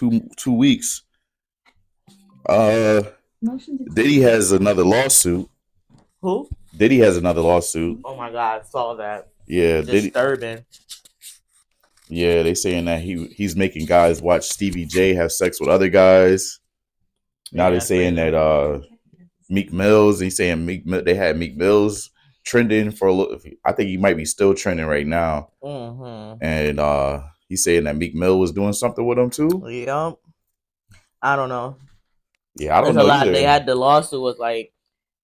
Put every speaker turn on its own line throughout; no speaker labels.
almost two weeks. Diddy has another lawsuit.
Who?
Diddy has another lawsuit.
Oh my God, I saw that.
Yeah,
disturbing.
Yeah, they saying that he's making guys watch Stevie J have sex with other guys. Now they're saying that Meek Mills. He's saying they had Meek Mills trending for a little. I think he might be still trending right now.
Mm-hmm.
And he's saying that Meek Mill was doing something with him too.
Yep. I don't know.
Yeah, I don't know either.
They had the lawsuit was like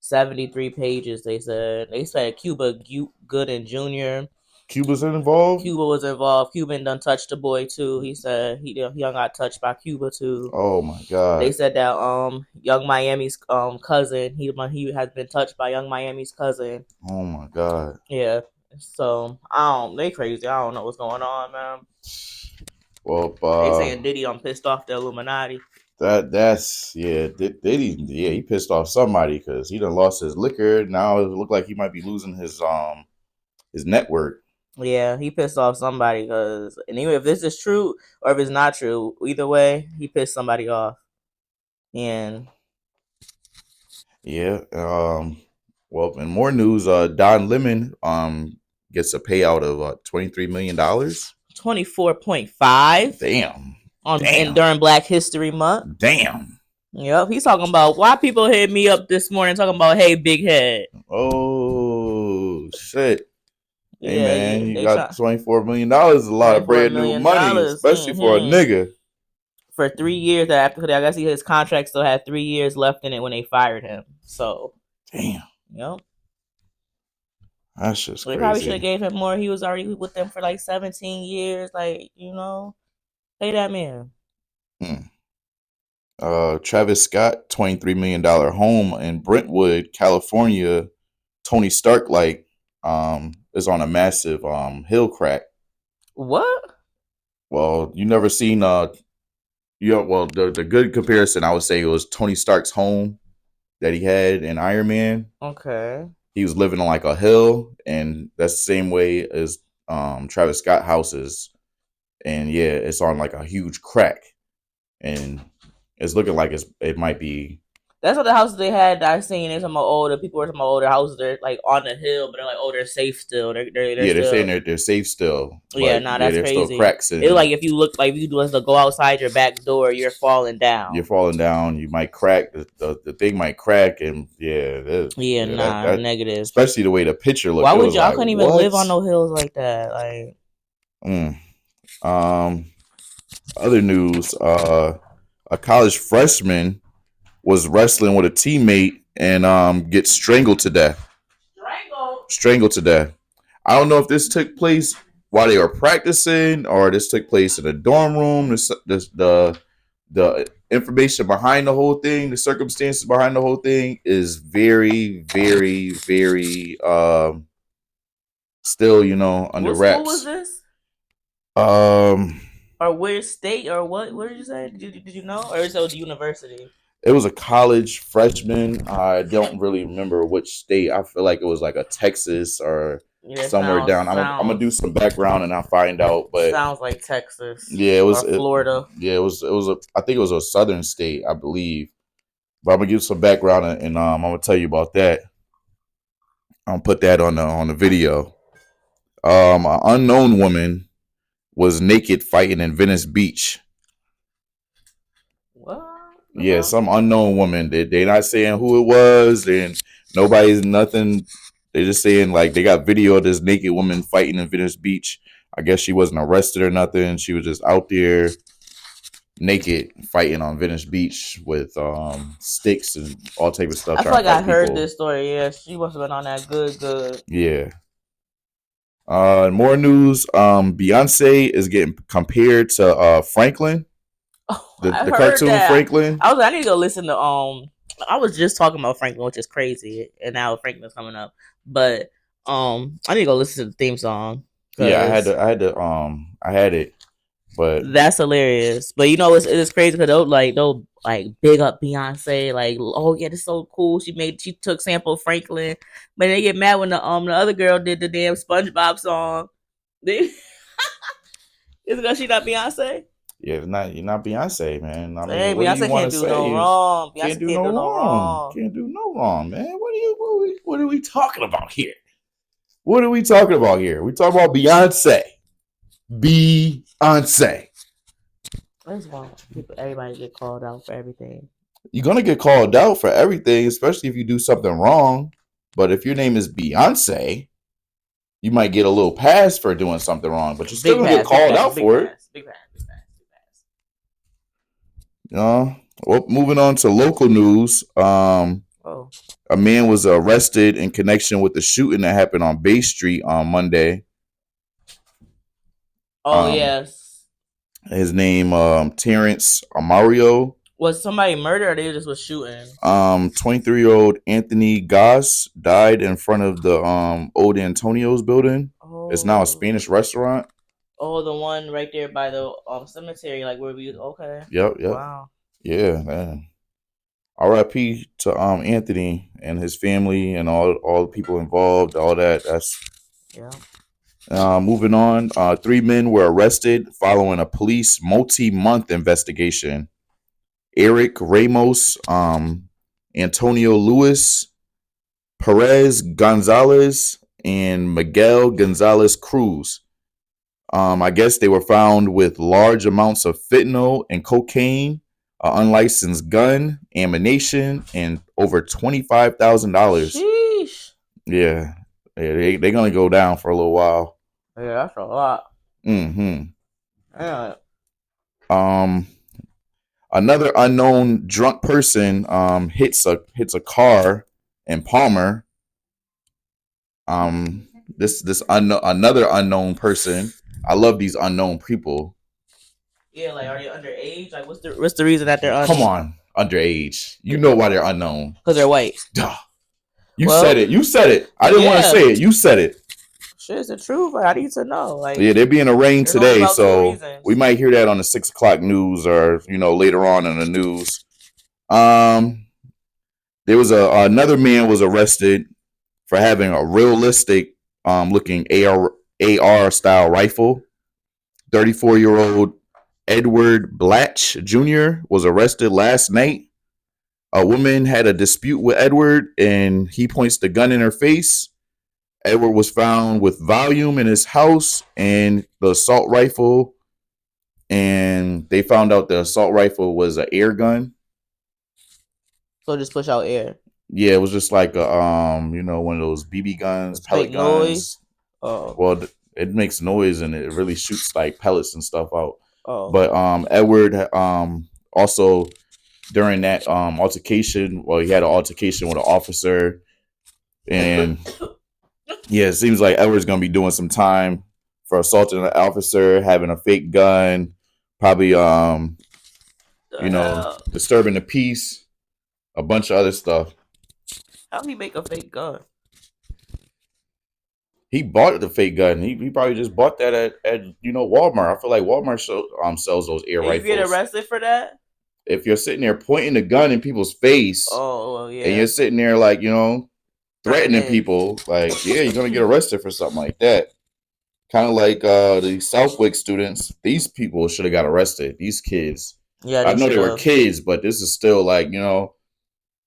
73 pages. They said Cuba Gooding Jr.
Cuba's involved.
Cuba was involved. Cuban done touched the boy too. He said he done got touched by Cuba too.
Oh my God.
They said that Young Miami's cousin he has been touched by Young Miami's cousin.
Oh my God.
Yeah. So they crazy. I don't know what's going on, man.
Well,
they saying Diddy pissed off the Illuminati.
That's Diddy. Yeah, he pissed off somebody because he done lost his liquor. Now it look like he might be losing his network.
Yeah, he pissed off somebody because, and even if this is true or if it's not true, either way, he pissed somebody off. And
yeah, well, in more news, Don Lemon gets a payout of $23 million.
24.5.
Damn.
And during Black History Month.
Damn.
Yep, he's talking about why people hit me up this morning talking about, hey, big head.
Oh shit. Hey man, you got $24 million. A lot of brand new money, especially for a nigga.
For 3 years after, I guess his contract still had 3 years left in it when they fired him. So,
damn.
Yep.
That's just crazy.
They probably should have gave him more. He was already with them for like 17 years. Like, pay that man.
Travis Scott, $23 million home in Brentwood, California. Tony Stark is on a massive hill crack.
What?
Well, you never seen the good comparison I would say it was Tony Stark's home that he had in Iron Man.
Okay.
He was living on like a hill, and that's the same way as Travis Scott houses. And yeah, it's on like a huge crack. And it's looking like it might be.
That's what the houses they had that I seen. There's some older people. Some older houses. They're like on the hill, but they're like, they're safe still. They're
saying they're safe still.
Yeah, that's
there's
crazy.
Still cracks in.
It's like if you look like if you do to go outside your back door, you're falling down.
You might crack. The thing might crack, and negative.
Especially
the way the picture looks.
Why would y'all couldn't even live on no hills like that? Like,
other news. A college freshman was wrestling with a teammate and gets strangled to death. Strangled to death. I don't know if this took place while they were practicing or this took place in a dorm room. The information behind the whole thing, the circumstances behind the whole thing is very, very, very still, under wraps.
What was this? Or where state or what? Where did you say? Did you know? Or is it the university?
It was a college freshman. I don't really remember which state. I feel like it was like a Texas or somewhere down. I'm gonna do some background and I'll find out. But
sounds like Texas.
Yeah, it was
Florida.
It was I think it was a southern state, I believe. But I'm gonna give some background and I'm gonna tell you about that. I'm gonna put that on the video. An unknown woman was naked fighting in Venice Beach.
What?
Yeah, some unknown woman. They're not saying who it was, and nobody's nothing. They're just saying like they got video of this naked woman fighting in Venice Beach. I guess she wasn't arrested or nothing. She was just out there naked fighting on Venice Beach with sticks and all type of stuff.
I feel like I heard this story. Yeah, she must have been on that good.
Yeah. More news. Beyonce is getting compared to Franklin. The cartoon that. Franklin.
I need to go listen to I was just talking about Franklin, which is crazy, and now Franklin's coming up. But I need to go listen to the theme song.
Yeah, I had it, but
that's hilarious. But it's crazy because they'll big up Beyonce, like, oh yeah, this is so cool. She took sample Franklin, but they get mad when the other girl did the damn SpongeBob song. Is it because she not Beyonce?
Yeah, you're not Beyonce, man. I mean,
Hey,
what do you
Beyonce
want
can't
to
do no
say?
wrong.
Can't
Beyonce
do
can't
no
do no
wrong.
wrong.
Can't do no wrong, man. What are we talking about here? What are we talking about here? We talking about Beyonce. Beyonce.
That's why everybody get called out for everything.
You're gonna get called out for everything, especially if you do something wrong. But if your name is Beyonce, you might get a little pass for doing something wrong, but you're still
Big
gonna get
pass, big
called
pass,
out
big
for it.
pass, big pass, big pass, big pass.
Well, moving on to local news.
Oh.
A man was arrested in connection with the shooting that happened on Bay Street on Monday.
Oh
Um,
yes.
his name Terrence Amario.
Was somebody murdered or they just was shooting?
23-year-old Anthony Goss died in front of the old Antonio's building. It's now a Spanish restaurant.
Oh, the one right there by the cemetery, like where we. Okay.
Yep.
Wow.
Yeah, man. R.I.P. to Anthony and his family and all the people involved. All that. That's
yeah.
Moving on. 3 men were arrested following a police multi-month investigation. Eric Ramos, Antonio Luis, Perez Gonzalez, and Miguel Gonzalez Cruz. I guess they were found with large amounts of fentanyl and cocaine, an unlicensed gun, ammunition, and over $25,000.
Sheesh.
Yeah, they're gonna go down for a little while.
Yeah, that's a lot.
Mm-hmm.
Yeah.
Another unknown drunk person hits a car in Palmer. Another unknown person. I love these unknown people.
Yeah, like are they underage? Like what's the reason that they're
Come on, underage. You know why they're unknown.
Because they're white.
Duh. You said it. I didn't want to say it. You said it.
Shit, it's the truth. I need to know. Like,
yeah, they're being arraigned today, so we might hear that on the 6 o'clock news or later on in the news. There was another man was arrested for having a realistic looking AR style rifle. 34-year-old Edward Blatch Jr. was arrested last night. A woman had a dispute with Edward and he points the gun in her face. Edward was found with volume in his house and the assault rifle, and they found out the assault rifle was an air gun.
So just push out air.
Yeah, it was just like a one of those BB guns, pellet guns. Noise. Oh. Well, it makes noise and it really shoots like pellets and stuff out. Oh. But Edward also during that altercation, well, he had an altercation with an officer, and yeah, it seems like Edward's gonna be doing some time for assaulting an officer, having a fake gun, probably disturbing the peace, a bunch of other stuff.
How do he make a fake gun?
He bought the fake gun. He probably just bought that at Walmart. I feel like Walmart sells those air rifles.
You get arrested for that?
If you're sitting there pointing the gun in people's face, and you're sitting there like threatening people, like you're gonna get arrested for something like that. Kind of like the Southwick students. These people should have got arrested. These kids. Yeah, I know they were kids, but this is still like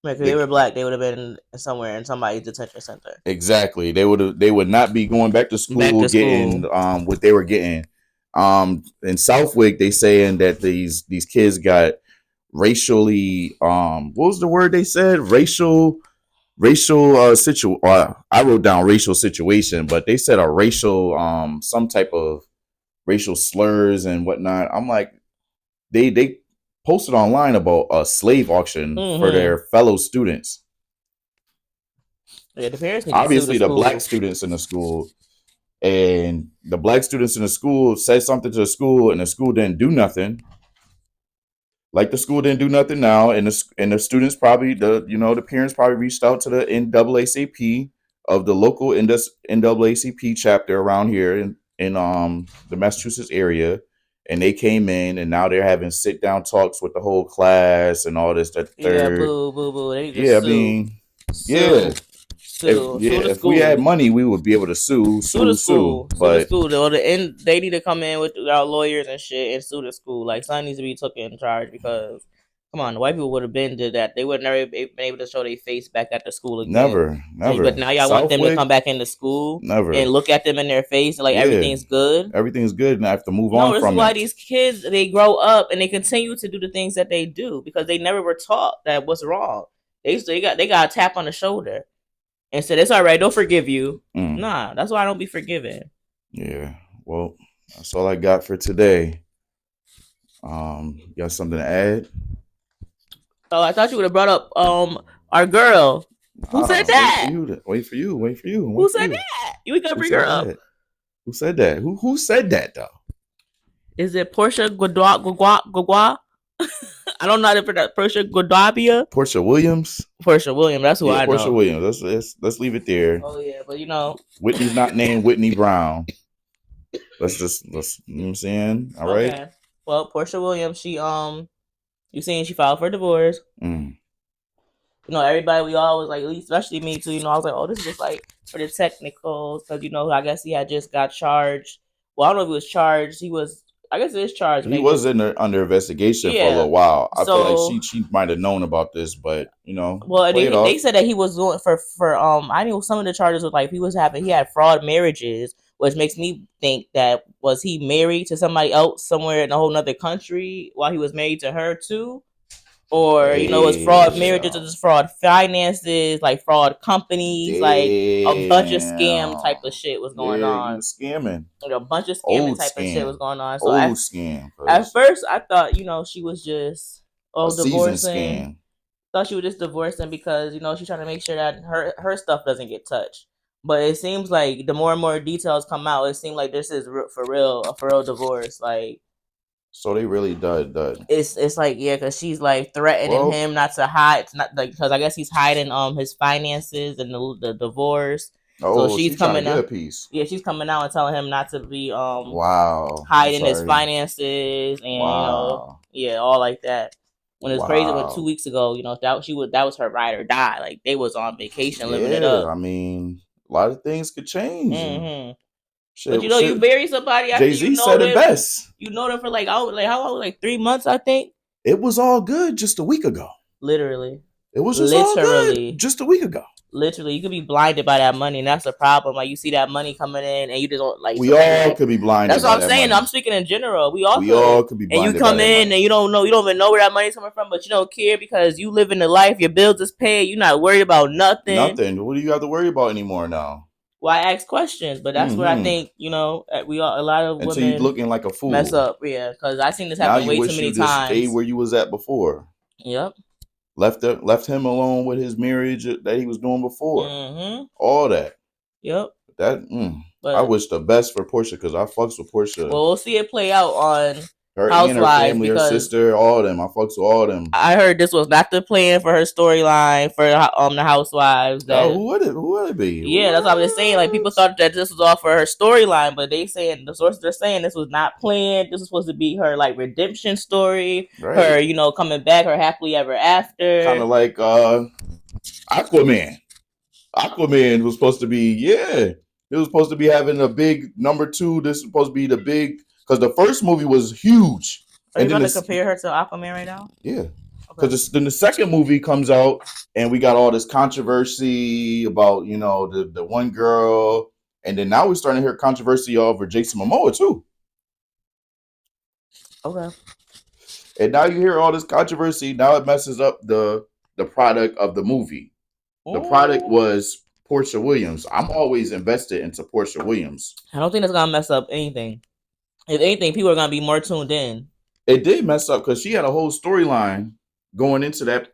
if they were black, they would have been somewhere in somebody's detention center.
Exactly. They would not be going back to school getting what they were getting. In Southwick, they saying that these kids got racially what was the word they said? Racial situation. I wrote down racial situation, but they said a racial some type of racial slurs and whatnot. I'm like, they posted online about a slave auction for their fellow students.
Yeah, the parents
obviously the black students in the school, and the black students in the school said something to the school, and the school didn't do nothing. Like the school didn't do nothing now, and the students probably the parents probably reached out to the NAACP of the local NAACP chapter around here in the Massachusetts area. And they came in, and now they're having sit down talks with the whole class and all this. That third.
Yeah, boo, boo, boo. They just
I mean, yeah. If we had money, we would be able to sue.
Sue the school.
But
They need to come in with our lawyers and shit and sue the school. Like, something needs to be taken in charge because, come on, the white people would have been did that. They would never been able to show their face back at the school again.
Never.
But now y'all want them to come back into school and look at them in their face and everything's good.
Everything's good, and I have to move on from it.
No, this is why these kids, they grow up and they continue to do the things that they do because they never were taught that what's wrong. They got a tap on the shoulder and said, it's all right, they'll forgive you. Nah, that's why I don't be forgiven.
Yeah, well, that's all I got for today. You got something to add?
Oh, I thought you would have brought up our girl. Who said that?
Wait for you.
Who said that? You got to bring her up.
Who said that? Who said that though?
Is it Portia Gugwa? I don't know how to pronounce Portia Godabia.
Portia Williams.
That's who I know.
Portia Williams. Let's leave it there.
Oh yeah, but
Whitney's not named Whitney Brown. Let's you know what I'm saying? All right. Okay.
Well, Portia Williams, she you seen she filed for divorce. Everybody, we always like, especially me too. I was like, oh, this is just like for the technicals because I guess he had just got charged. Well, I don't know if he was charged. I guess it is charged.
He was under investigation for a little while. I feel like she might have known about this, but
Well, they said that he was doing for I knew some of the charges was like he had fraud marriages, which makes me think that was he married to somebody else somewhere in a whole nother country while he was married to her too. Or, it was fraud marriages, just fraud finances, like fraud companies, like a bunch of scam type of shit was going on.
He was scamming.
Like a bunch of scamming type of shit was going on. So
scam.
At first, I thought, she was just divorcing. Thought she was just divorcing because, she's trying to make sure that her stuff doesn't get touched. But it seems like the more and more details come out, it seems like this is for real divorce. Like,
so they really done.
It's like, yeah, because she's like threatening him not to hide. It's not like because I guess he's hiding his finances and the divorce.
Oh, so she's coming out. Piece.
Yeah, she's coming out and telling him not to be hiding his finances and all like that. When it's crazy, when 2 weeks ago, that was her ride or die. Like they was on vacation living it up.
I mean, a lot of things could change.
Mm-hmm. But you bury somebody after
Jay-Z said it best.
You know them for how long? Like 3 months, I think.
It was all good just a week ago.
Literally.
It was just all good just a week ago.
Literally, you could be blinded by that money, and that's the problem. Like you see that money coming in, and you just don't like.
We all could be blinded.
That's what I'm saying. I'm speaking in general. We all
could be blinded.
And you come in and you don't even know where that money's coming from, but you don't care because you live in the life. Your bills is paid. You're not worried about nothing.
What do you have to worry about anymore now?
Well, I ask questions, but that's what I think. A lot of women.
So you looking like a fool.
Mess up, yeah. Because I seen this happen way too many times.
Stayed where you was at before.
Yep.
Left him alone with his marriage that he was doing before.
Mm-hmm.
All that.
Yep.
But I wish the best for Portia because I fucks with Portia.
Well, we'll see it play out on
her
Housewives,
and her family, her sister, all of them. I fucks with all of them.
I heard this was not the plan for her storyline for the Housewives.
Who would it be?
Yeah, that's what I was saying. Like people thought that this was all for her storyline, but the sources are saying this was not planned. This was supposed to be her like redemption story. Right. Her, coming back, her happily ever after.
Kind of like Aquaman. Aquaman was supposed to be it was supposed to be having a big number 2. This is supposed to be the big. Because the first movie was huge.
Are you going to compare her to Aquaman right now?
Yeah. Because then the second movie comes out and we got all this controversy about, the one girl. And then now we're starting to hear controversy over Jason Momoa too.
Okay.
And now you hear all this controversy. Now it messes up the product of the movie. Ooh. The product was Portia Williams. I'm always invested into Portia Williams.
I don't think that's going to mess up anything. If anything, people are going to be more tuned in.
It did mess up because she had a whole storyline going into that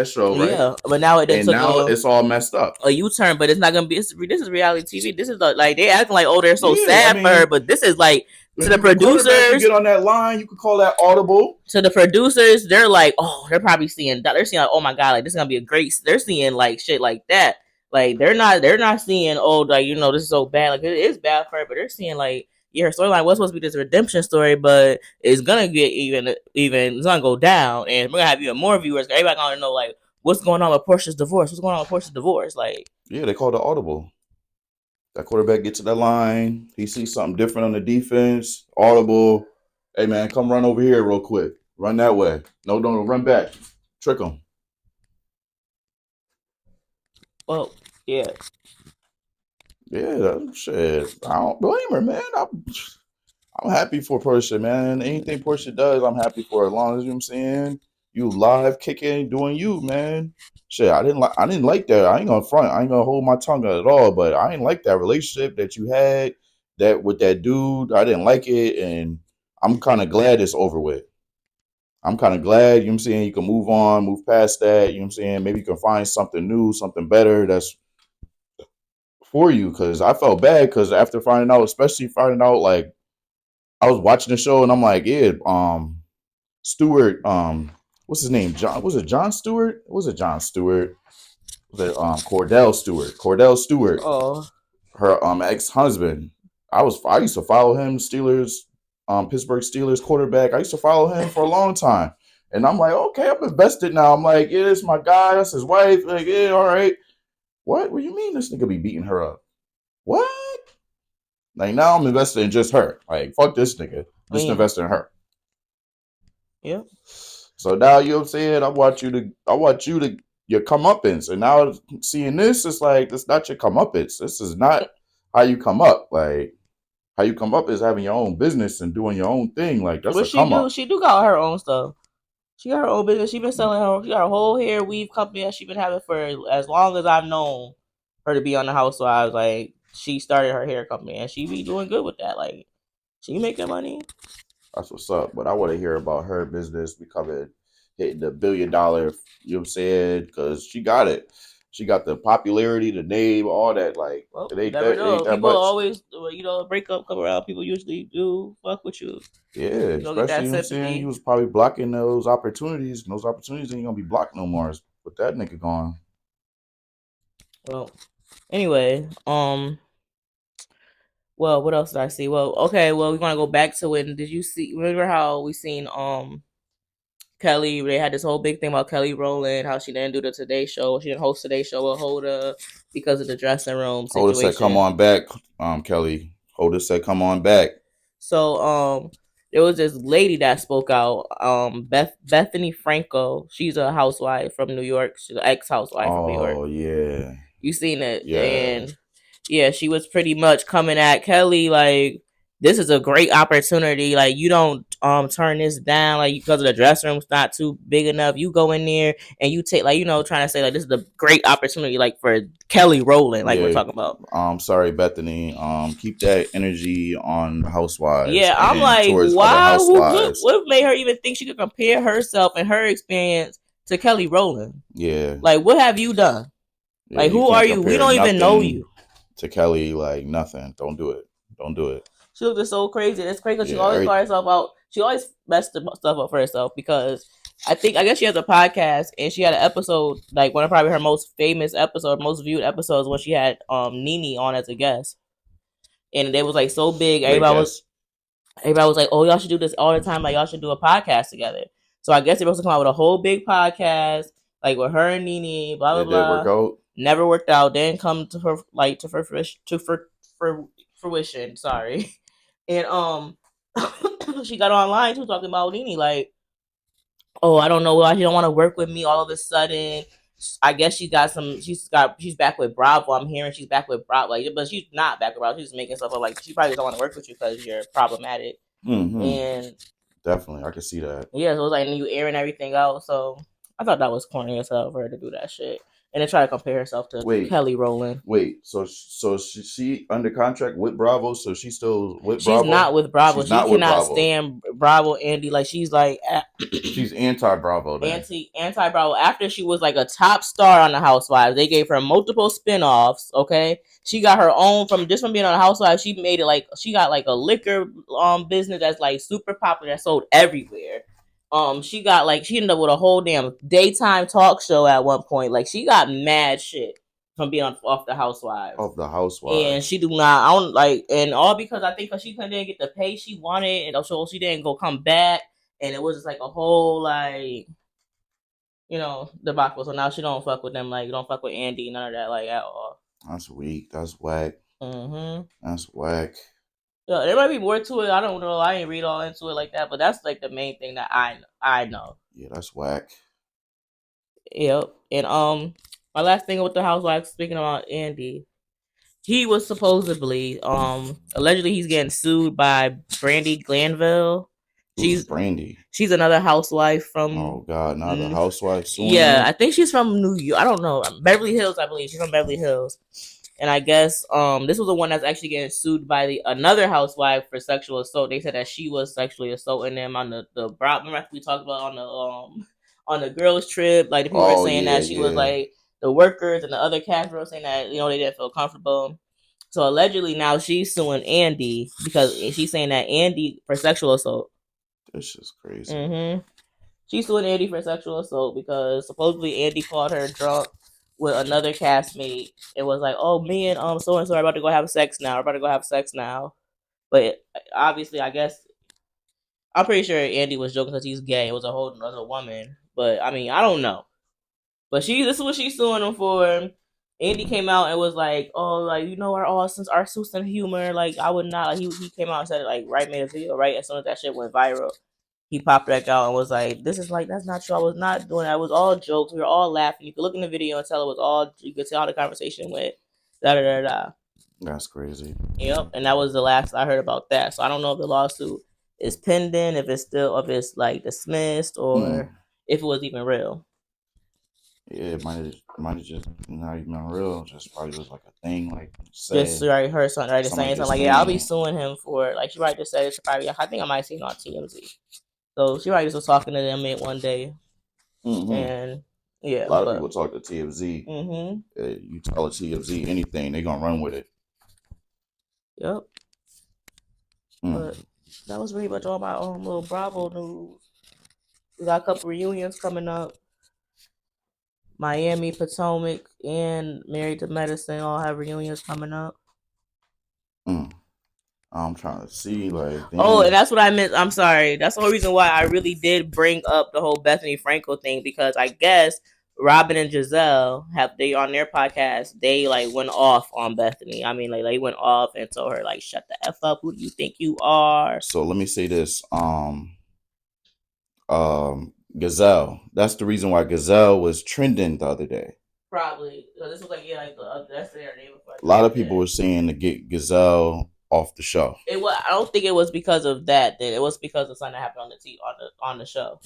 show, right? Yeah,
but now
it's all messed up.
A U-turn, but it's not going to be. This is reality TV. This is like they acting like, oh, they're so sad for her, but this is like to the producers.
Get on that line. You could call that audible.
To the producers, they're like, oh, they're probably seeing like, oh my god, like this is gonna be a great. They're seeing like shit like that. Like they're not seeing, oh, like this is so bad. Like it is bad for her, but they're seeing like. Yeah, her storyline was supposed to be this redemption story, but it's gonna get even. It's gonna go down, and we're gonna have even more viewers. Everybody gonna know, like, what's going on with Portia's divorce? What's going on with Portia's divorce? Like,
yeah, they called the audible. That quarterback gets to that line. He sees something different on the defense. Audible. Hey man, come run over here real quick. Run that way. No, don't run back. Trick him.
well, yeah.
Yeah, shit. I don't blame her, man. I'm happy for Portia, man. Anything Portia does, I'm happy for. As long as you know what I'm saying, you live kicking, doing you, man. Shit, I didn't like that. I ain't gonna front. I ain't gonna hold my tongue at all. But I ain't like that relationship that you had that with that dude. I didn't like it, and I'm kind of glad it's over with. I'm kind of glad, you know what I'm saying, you can move on, move past that, you know what I'm saying? Maybe you can find something new, something better that's for you. Cause I felt bad because after finding out, especially finding out like I was watching the show and I'm like, yeah, Stewart, what's his name? John, was it John Stewart? Was it John Stewart? Was it Cordell Stewart? Cordell Stewart,
Oh,
her ex-husband. I used to follow him, Steelers, Pittsburgh Steelers quarterback. I used to follow him for a long time. And I'm like, okay, I'm invested now. I'm like, yeah, it's my guy, that's his wife. Like, yeah, all right. What do you mean this nigga be beating her up? What? Like now I'm invested in just her. Like, fuck this nigga. Just invest in her.
Yeah.
So now you know what I'm saying? I want you to your comeuppance. And now seeing this, it's like that's not your comeuppance. This is not how you come up. Like how you come up is having your own business and doing your own thing. Like that's
But
a come up.
she do got her own stuff. She got her own business. She been selling her. She got a whole hair weave company that she been having for as long as I've known her to be on the Housewives. Like she started her hair company and she be doing good with that. Like she making money.
That's what's up. But I want to hear about her business becoming hitting the $1 billion. You know what I'm saying? Because she got it. She got the popularity, the name, all that. Like
Well,
it ain't
never
that. It
know.
ain't that
People
much.
always, break up, come around. People usually do fuck with you.
Yeah,
You don't get
especially
that
you know what I'm saying. He
sympathy.
was probably blocking those opportunities. And those opportunities ain't gonna be blocked no more with that nigga gone.
Well, anyway, well, what else did I see? Well, okay, well, we want to go back to when did you see? Remember how we seen Kelly? They had this whole big thing about Kelly Rowland, how she didn't do the Today Show, she didn't host Today Show with Hoda because of the dressing room
Hoda said, "Come
situation.
on back, Kelly." Hoda said, "Come on back."
So there was this lady that spoke out, Bethany Franco. She's a housewife from New York. She's an ex-housewife from New York.
Oh yeah,
You seen it.
yeah.
And yeah, she was pretty much coming at Kelly like this is a great opportunity. Like you don't turn this down like because of the dressing room's not too big enough. You go in there and you take like trying to say like this is a great opportunity like for Kelly Rowland like we're
Yeah.
talking about.
Sorry, Bethany. Keep that energy on Housewives
Yeah, I'm
and
like,
towards other
why?
housewives.
What made her even think she could compare herself and her experience to Kelly Rowland?
Yeah.
Like, what have you done?
Yeah,
Like,
you
who
can't
are you? We
compare
don't even know
nothing
you.
to Kelly. Like nothing. Don't do it. Don't do it.
She looked so crazy. It's crazy. She
Yeah.
always called herself out. She always messed stuff up for herself because I guess she has a podcast and she had an episode like one of probably her most famous episode, most viewed episodes when she had Nene on as a guest, and it was like so big.
Great guess.
Everybody was like, "Oh, y'all should do this all the time. Like y'all should do a podcast together." So I guess they were supposed to come out with a whole big podcast, like with her and Nene, blah blah
It did work
blah.
out.
Never worked out. Didn't come to her like for fruition. Sorry, and she got online too talking about Nene like, "Oh, I don't know why she don't want to work with me all of a sudden." I guess she's back with Bravo. I'm hearing she's back with Bravo, like, but she's not back with Bravo. She's just making stuff up. Like she probably doesn't want to work with you because you're problematic.
Mm-hmm.
And
definitely, I can see that.
Yeah, so it was like you airing everything out. So I thought that was corny as hell for her to do that shit and then try to compare herself to Kelly Rowland.
Wait, so she under contract with Bravo? So she's still with
Bravo? She's not with Bravo. She cannot stand Bravo Andy. Like she's like
she's anti Bravo.
Anti Bravo. After she was like a top star on the Housewives, they gave her multiple spinoffs. Okay, she got her own from being on the Housewives. She made it like she got like a liquor business that's like super popular that sold everywhere. She ended up with a whole damn daytime talk show at one point. Like she got mad shit from being off the Housewives. And she do not. I don't like, and all because I think she didn't get the pay she wanted, and so she didn't come back, and it was just like a whole like debacle. So now she don't fuck with them. Like, you don't fuck with Andy, none of that, like, at all.
That's weak. That's whack.
Mm-hmm.
That's whack.
Yeah, there might be more to it. I don't know. I ain't read all into it like that, but that's like the main thing that I know.
Yeah, that's whack.
Yep. And my last thing with the housewives, speaking about Andy, he was supposedly allegedly he's getting sued by Brandy Glanville.
Who's Brandy?
She's another housewife from.
Oh God, another housewife suing
Yeah,
her?
I think she's from New York. I don't know, Beverly Hills. I believe she's from Beverly Hills. And I guess this was the one that's actually getting sued by another housewife for sexual assault. They said that she was sexually assaulting them on the remember we talked about on the girls trip. Like the people were saying that she was like the workers and the other cast were saying that they didn't feel comfortable. So allegedly now she's suing Andy because she's saying that Andy for sexual assault.
This is crazy.
Mm-hmm. She's suing Andy for sexual assault because supposedly Andy called her drunk with another castmate. It was like, oh, me and so and so are about to go have sex now. We're about to go have sex now. But obviously, I guess I'm pretty sure Andy was joking because he's gay. It was a whole other woman. But I mean, I don't know. But this is what she's suing him for. Andy came out and was like, "Oh, like our sense of humor. Like I would not." Like, he came out and said it, like right, made a video right as soon as that shit went viral. He popped back out and was like, "This is like that's not true. I was not doing that. It was all jokes. We were all laughing. You could look in the video and tell it was all. You could tell how the conversation went. Da da da da."
That's crazy.
Yep, and that was the last I heard about that. So I don't know if the lawsuit is pending, if it's like dismissed, or if it was even real.
Yeah, it might have just not even real. Just probably was like a thing, like
just right her son right saying something like, "Yeah, I'll be suing him for like." She probably just said it's probably. I think I might have seen it on TMZ. So she probably just was talking to them one day, and yeah,
a lot of people talk to TMZ. You tell a TMZ anything, they gonna run with it.
Yep. But that was pretty much all my little Bravo news. We got a couple reunions coming up. Miami, Potomac, and Married to Medicine all have reunions coming up.
I'm trying to see, like.
Oh, and that's what I meant. I'm sorry. That's the whole reason why I really did bring up the whole Bethany Frankel thing, because I guess Robin and Giselle they on their podcast. They like went off on Bethany. I mean, like they went off and told her like, "Shut the f up. Who do you think you are?"
So let me say this. Gazelle. That's the reason why Gazelle was trending the other day.
Probably. So this was like that's their name.
A lot of people were saying to get Gazelle off the show.
I don't think it was because of that. Then it was because of something that happened on the show.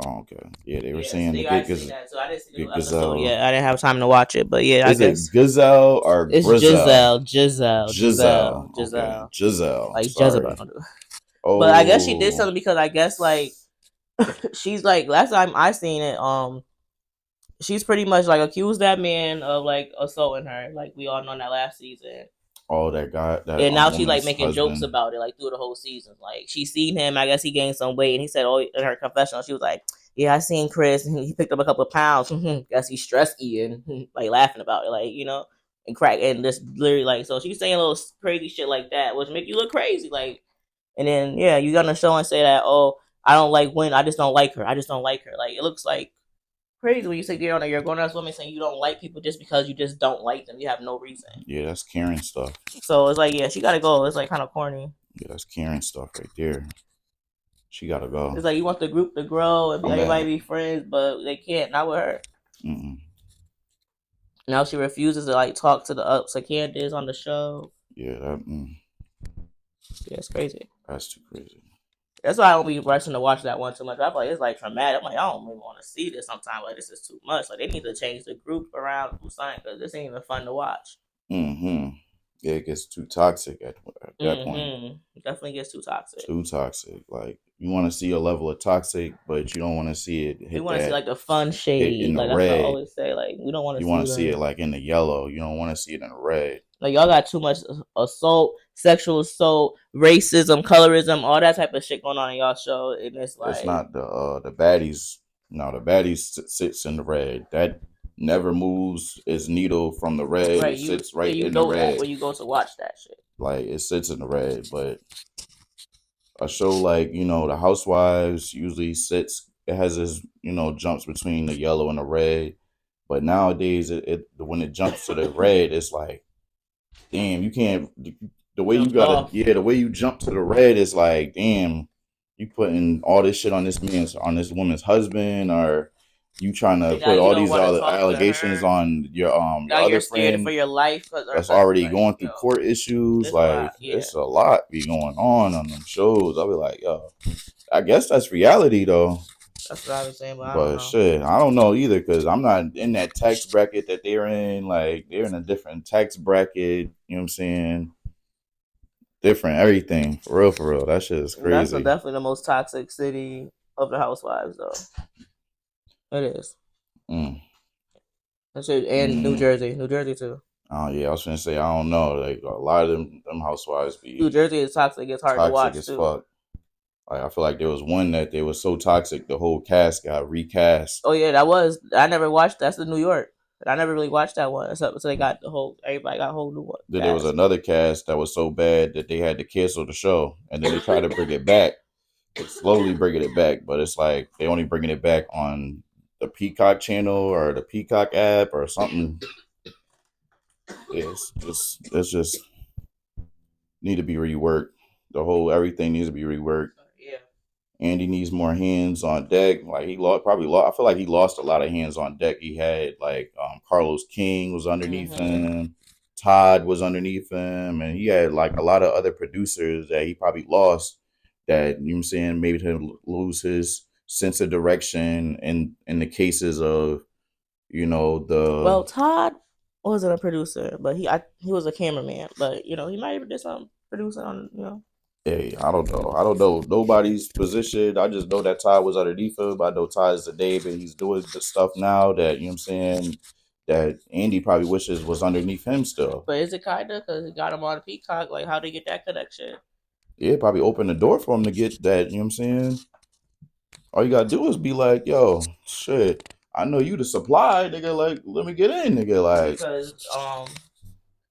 Oh, okay. Yeah, they were saying to get Gazelle.
So I didn't see the episode. Yeah, I didn't have time to watch it, but yeah,
is it Gazelle or
it's
Giselle?
Giselle.
Okay. Giselle.
Like Jezebel. Oh. But I guess she did something because I guess like she's like last time I seen it, she's pretty much like accused that man of like assaulting her, like we all know in that last season.
Oh, that guy.
And now she's like making jokes about it, like through the whole season. Like she seen him, I guess he gained some weight, and he said, "Oh," in her confessional, she was like, "Yeah, I seen Chris, and he picked up a couple of pounds. Guess he's stress eating," like laughing about it, like and crack, and just literally like so she's saying little crazy shit like that, which make you look crazy, like. And then yeah, you got on the show and say that, "Oh, I don't like women. I just don't like her. I just don't like her." Like it looks like crazy when you say you're a grown ass woman saying you don't like people just because you just don't like them. You have no reason.
Yeah, that's Karen stuff.
So it's like, yeah, she gotta go. It's like kind of corny.
Yeah, that's Karen stuff right there. She gotta go.
It's like you want the group to grow and everybody be friends, but they can't. Not with her. Now she refuses to like talk to to Candace on the show.
Yeah,
yeah, it's crazy.
That's too crazy.
That's why I don't be rushing to watch that one too much. I'm like, it's like traumatic. I'm like, I don't even want to see this sometimes. Like, this is too much. Like, they need to change the group around something because this ain't even fun to watch.
Yeah, it gets too toxic at that point.
It definitely gets too toxic.
Too toxic. Like, you want to see a level of toxic, but you don't want to see it hit.
You want to see like the fun shade
in the
like
red.
That's what I always say. Like, we don't want to.
You want to see it like in the yellow. You don't want to see it in the red.
Like y'all got too much assault, sexual assault, racism, colorism, all that type of shit going on in y'all show, and it's like
it's not the baddies. No, the baddies sits in the red. That never moves its needle from the red. Right, it sits right in the red.
When you go to watch that shit,
like it sits in the red. But a show like the Housewives usually sits it has this, jumps between the yellow and the red. But nowadays, when it jumps to the red, it's like, damn, you can't. The way you gotta, the way you jump to the red is like, damn, you putting all this shit on this woman's husband, or you trying to put all these other allegations on your other friend
for your life
that's already going through court issues. Like, it's a lot be going on them shows. I'll be like, yo, I guess that's reality though.
That's what I was saying, but I
But
don't know.
shit, I don't know either because I'm not in that tax bracket that they're in. Like, they're in a different tax bracket. You know what I'm saying? Different everything. For real, for real. That shit is crazy.
That's definitely the most toxic city of the housewives, though. It is. That's it. And New Jersey too.
Oh yeah, I was gonna say I don't know. Like, a lot of them housewives be.
New Jersey is toxic. It's hard to watch
as
too.
Fuck. Like, I feel like there was one that they was so toxic, the whole cast got recast.
Oh yeah, I never watched. That's the New York. I never really watched that one. So they got everybody got a whole new one.
Then there was another cast that was so bad that they had to cancel the show, and then they tried to bring it back. They're slowly bringing it back, but it's like they only bringing it back on the Peacock channel or the Peacock app or something. It's just need to be reworked. Everything needs to be reworked.
Yeah.
Andy needs more hands on deck. Like, he probably lost. I feel like he lost a lot of hands on deck. He had like Carlos King was underneath him, Todd was underneath him, and he had like a lot of other producers that he probably lost. That, you know what I'm saying, made him lose his sense of direction in the cases of,
Well, Todd wasn't a producer, but he was a cameraman. But he might have did some producing on.
Hey, I don't know nobody's position. I just know that Ty was underneath him. I know Ty is the name, and he's doing the stuff now that, you know what I'm saying, that Andy probably wishes was underneath him still.
But is it kinda because he got him on Peacock? Like, how did he get that connection?
Yeah, probably opened the door for him to get that. You know what I'm saying? All you gotta do is be like, yo, shit, I know you the supply, nigga. Like, let me get in, nigga. Like,
because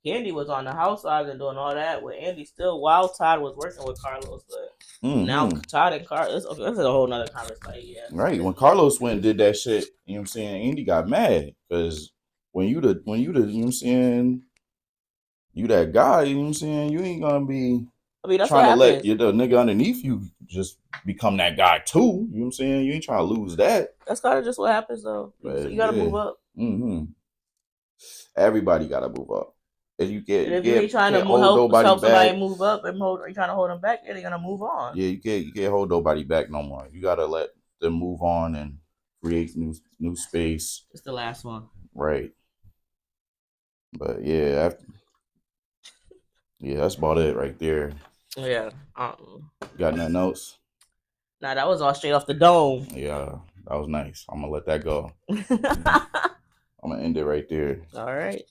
Andy was on the Housewives and doing all that with Andy still while Todd was working with Carlos, but now Todd and Carlos, this is a whole nother conversation. Yeah.
Right. When Carlos went and did that shit, you know what I'm saying, Andy got mad because when you the you know what I'm saying, you that guy, you know what I'm saying, you ain't gonna be
that's
trying to let the nigga underneath you just become that guy too. You know what I'm saying? You ain't trying to lose that.
That's kind of just what happens though. But, so you gotta move up.
Everybody gotta move up. If you
ain't trying to help somebody move up and you trying to hold them back, they're gonna move on.
Yeah, you can't hold nobody back no more. You gotta let them move on and create new space.
It's the last one.
Right. But yeah, that's about it right there.
Yeah.
Got nothing else?
Nah, that was all straight off the dome.
Yeah, that was nice. I'm gonna let that go. I'm gonna end it right there.
All right.